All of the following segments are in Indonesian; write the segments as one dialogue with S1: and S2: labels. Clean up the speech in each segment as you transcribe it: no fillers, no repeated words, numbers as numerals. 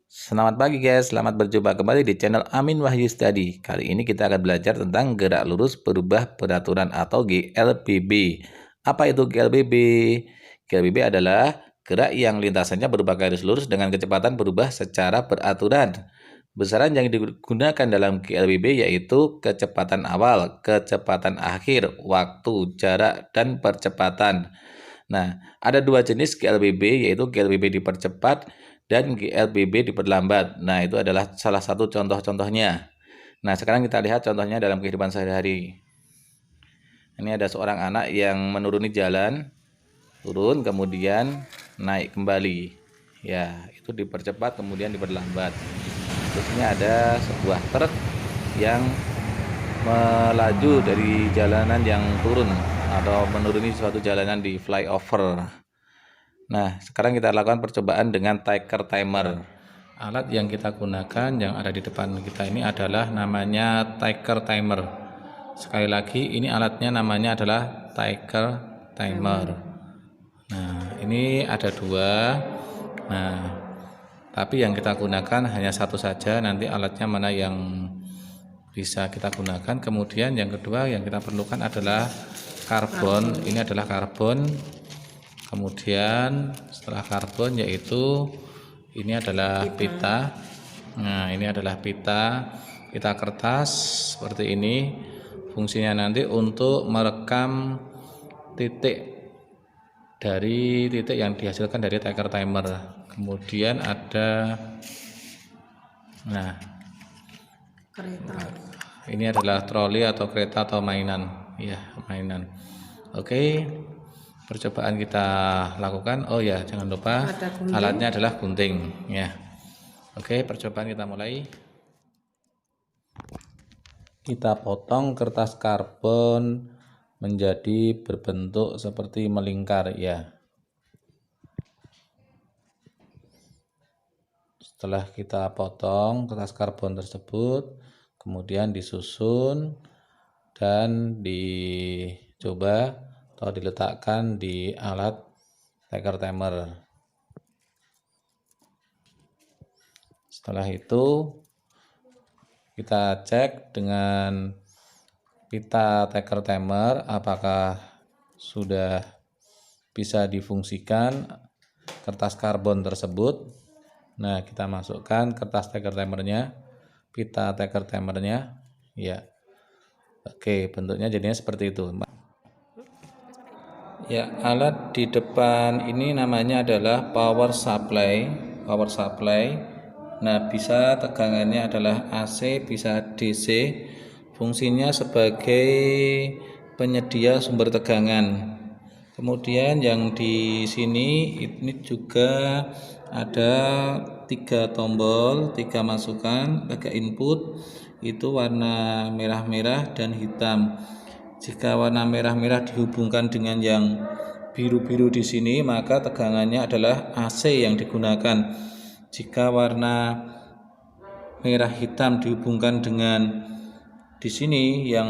S1: Selamat pagi guys, selamat berjumpa kembali di channel Amin Wahyu Study. Kali ini kita akan belajar tentang gerak lurus berubah peraturan atau GLBB. Apa itu GLBB? GLBB adalah gerak yang lintasannya berubah garis lurus dengan kecepatan berubah secara beraturan. Besaran yang digunakan dalam GLBB yaitu kecepatan awal, kecepatan akhir, waktu, jarak, dan percepatan. Nah, ada dua jenis GLBB yaitu GLBB dipercepat dan GLBB diperlambat. Nah, itu adalah salah satu contoh-contohnya. Nah, sekarang kita lihat contohnya dalam kehidupan sehari-hari. Ini ada seorang anak yang menuruni jalan, turun kemudian naik kembali. Ya, itu dipercepat kemudian diperlambat. Terus ini ada sebuah truk yang melaju dari jalanan yang turun atau menuruni suatu jalanan di flyover. Nah, sekarang kita lakukan percobaan dengan ticker timer. Alat yang kita gunakan yang ada di depan kita ini adalah namanya ticker timer. Sekali lagi, ini alatnya namanya adalah ticker timer. Nah, ini ada dua. Nah, tapi yang kita gunakan hanya satu saja. Nanti alatnya mana yang bisa kita gunakan. Kemudian yang kedua yang kita perlukan adalah karbon. Ini adalah karbon. Kemudian setelah karbon yaitu ini adalah pita. Nah, ini adalah pita kertas seperti ini. Fungsinya nanti untuk merekam titik dari titik yang dihasilkan dari ticker timer. Kemudian ada kereta. Ini adalah troli atau kereta atau mainan. Ya, mainan. Oke. Percobaan kita lakukan. Oh ya, jangan lupa alatnya adalah gunting ya. Oke, percobaan kita mulai. Kita potong kertas karbon menjadi berbentuk seperti melingkar ya. Setelah kita potong kertas karbon tersebut, kemudian disusun dan dicoba atau diletakkan di alat ticker timer. Setelah itu kita cek dengan pita ticker timer apakah sudah bisa difungsikan kertas karbon tersebut. Nah, kita masukkan kertas ticker timernya, pita ticker timernya ya. Oke, bentuknya jadinya seperti itu. Ya, alat di depan ini namanya adalah power supply. Nah, bisa tegangannya adalah AC, bisa DC. Fungsinya sebagai penyedia sumber tegangan. Kemudian yang di sini ini juga ada 3 tombol, 3 masukan, 3 input. Itu warna merah-merah dan hitam. Jika warna merah-merah dihubungkan dengan yang biru-biru di sini, maka tegangannya adalah AC yang digunakan. Jika warna merah hitam dihubungkan dengan di sini yang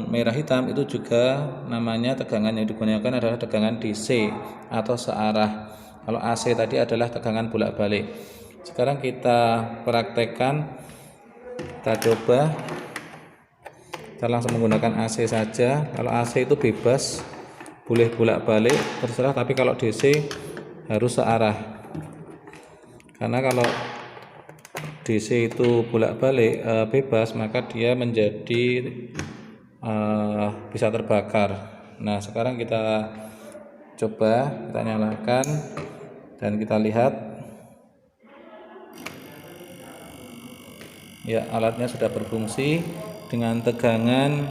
S1: merah hitam, itu juga namanya tegangan yang digunakan adalah tegangan DC atau searah. Kalau AC tadi adalah tegangan bolak-balik. Sekarang kita praktekkan, kita coba. Kita langsung menggunakan AC saja. Kalau AC itu bebas, boleh bolak-balik terserah, tapi kalau DC harus searah. Karena kalau DC itu bolak-balik bebas, maka dia menjadi bisa terbakar. Nah, sekarang kita coba, kita nyalakan dan kita lihat. Ya, alatnya sudah berfungsi dengan tegangan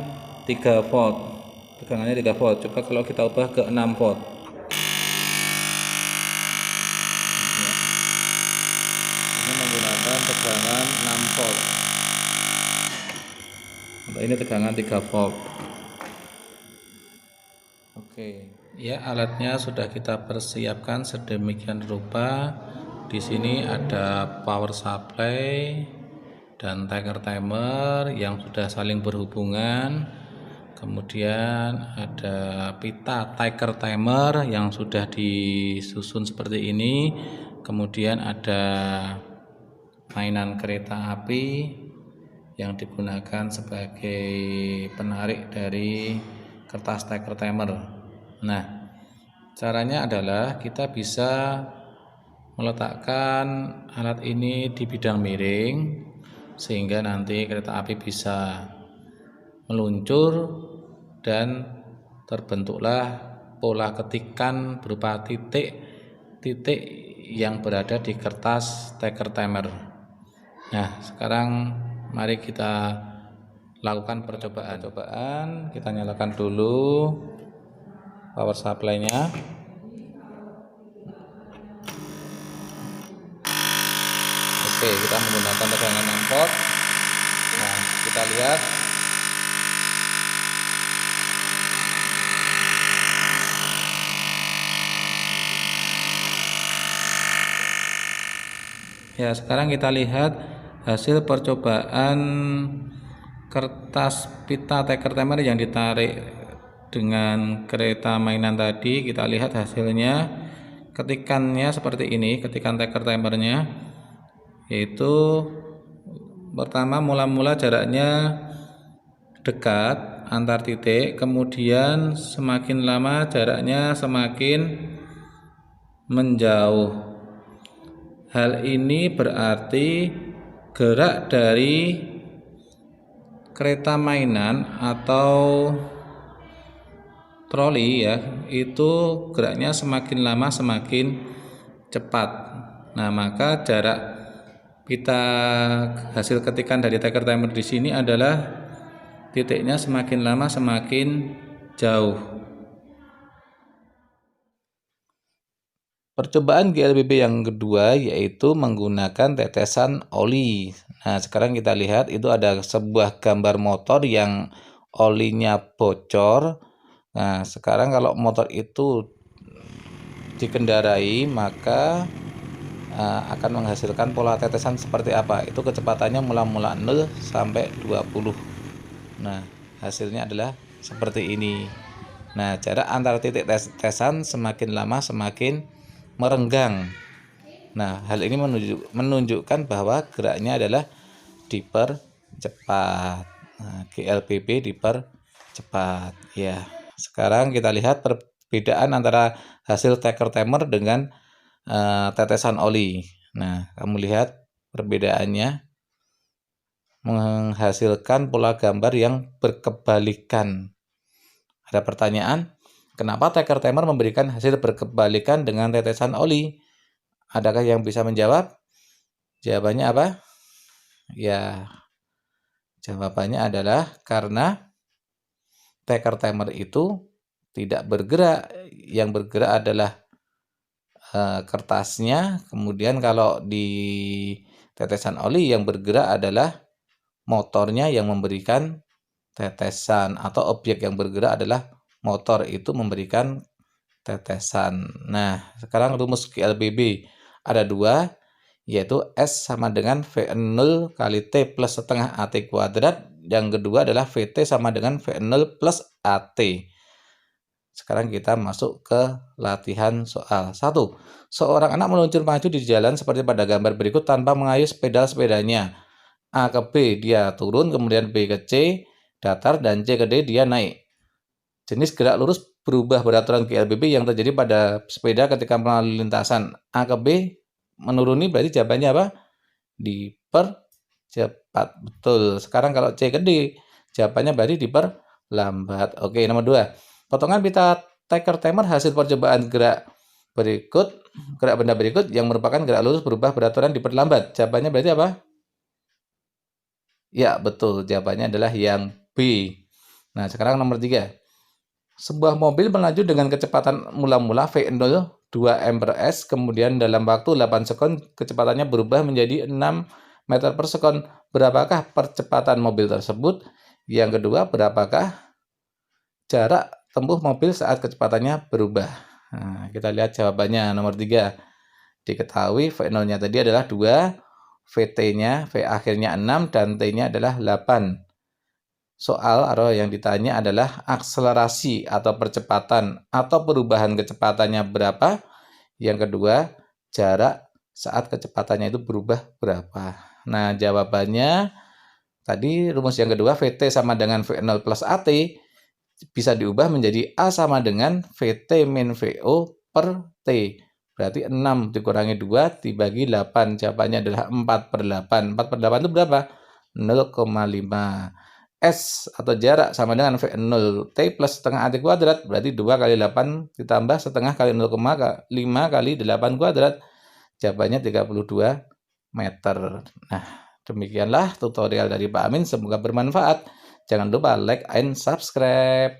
S1: 3 volt. Tegangannya 3 volt. Coba kalau kita ubah ke 6 volt. Ini menggunakan tegangan 6 volt. Untuk ini tegangan 3 volt. Oke, ya, alatnya sudah kita persiapkan sedemikian rupa. Di sini ada power supply dan ticker timer yang sudah saling berhubungan. Kemudian ada pita ticker timer yang sudah disusun seperti ini. Kemudian ada mainan kereta api yang digunakan sebagai penarik dari kertas steker timer. Nah, caranya adalah kita bisa meletakkan alat ini di bidang miring sehingga nanti kereta api bisa meluncur dan terbentuklah pola ketikan berupa titik-titik yang berada di kertas steker timer. Nah, sekarang mari kita lakukan percobaan. Kita nyalakan dulu power supply-nya. Oke, kita menggunakan tegangan 6 volt. Nah, kita lihat ya, sekarang kita lihat hasil percobaan kertas pita steker timer yang ditarik dengan kereta mainan tadi. Kita lihat hasilnya, ketikannya seperti ini, ketikan steker timernya, yaitu pertama mula-mula jaraknya dekat antar titik, kemudian semakin lama jaraknya semakin menjauh. Hal ini berarti gerak dari kereta mainan atau troli ya, itu geraknya semakin lama semakin cepat. Nah, maka jarak pita hasil ketikan dari steker timer di sini adalah titiknya semakin lama semakin jauh. Percobaan GLBB yang kedua yaitu menggunakan tetesan oli. Nah, sekarang kita lihat itu ada sebuah gambar motor yang olinya bocor. Nah, sekarang kalau motor itu dikendarai maka akan menghasilkan pola tetesan seperti apa. Itu kecepatannya mula-mula 0 sampai 20. Nah, hasilnya adalah seperti ini. Nah, jarak antara titik tetesan semakin lama semakin merenggang. Nah, hal ini menunjukkan bahwa geraknya adalah dipercepat. Nah, GLBB dipercepat. Ya, sekarang kita lihat perbedaan antara hasil steker timer dengan tetesan oli. Nah, kamu lihat perbedaannya menghasilkan pola gambar yang berkebalikan. Ada pertanyaan? Kenapa steker timer memberikan hasil berkebalikan dengan tetesan oli? Adakah yang bisa menjawab? Jawabannya apa? Ya, jawabannya adalah karena steker timer itu tidak bergerak. Yang bergerak adalah kertasnya. Kemudian kalau di tetesan oli yang bergerak adalah motornya yang memberikan tetesan, atau objek yang bergerak adalah motor itu memberikan tetesan. Nah, sekarang rumus GLBB ada dua, yaitu S sama dengan V0 kali T plus setengah AT kuadrat. Yang kedua adalah VT sama dengan V0 plus AT. Sekarang kita masuk ke latihan soal 1. Seorang anak meluncur maju di jalan seperti pada gambar berikut tanpa mengayuh sepedanya. A ke B dia turun, kemudian B ke C datar, dan C ke D dia naik. Jenis gerak lurus berubah beraturan GLBB yang terjadi pada sepeda ketika melalui lintasan. A ke B menuruni, berarti jawabannya apa? Dipercepat. Betul. Sekarang kalau C ke D, jawabannya berarti diperlambat. Oke, nomor 2. Potongan pita steker timer hasil percobaan gerak benda berikut yang merupakan gerak lurus berubah beraturan diperlambat. Jawabannya berarti apa? Ya, betul. Jawabannya adalah yang B. Nah, sekarang nomor 3. Sebuah mobil melaju dengan kecepatan mula-mula V0 2 mph, kemudian dalam waktu 8 sekon kecepatannya berubah menjadi 6 meter per sekon. Berapakah percepatan mobil tersebut? Yang kedua, berapakah jarak tempuh mobil saat kecepatannya berubah? Nah, kita lihat jawabannya. Nomor 3. Diketahui V0-nya tadi adalah 2, VT-nya, V akhirnya 6, dan T-nya adalah 8. Soal atau yang ditanya adalah akselerasi atau percepatan atau perubahan kecepatannya berapa. Yang kedua, jarak saat kecepatannya itu berubah berapa. Nah, jawabannya tadi rumus yang kedua, VT sama dengan V0 plus AT, bisa diubah menjadi A sama dengan VT min VO per T. Berarti 6 dikurangi 2 dibagi 8. Jawabannya adalah 4/8. 4/8 itu berapa? 0,5. S atau jarak sama dengan V0 T plus setengah AT kuadrat. Berarti 2 kali 8 ditambah setengah kali 0,5 kali 8 kuadrat. Jawabannya 32 meter. Nah, demikianlah tutorial dari Pak Amin. Semoga bermanfaat. Jangan lupa like and subscribe.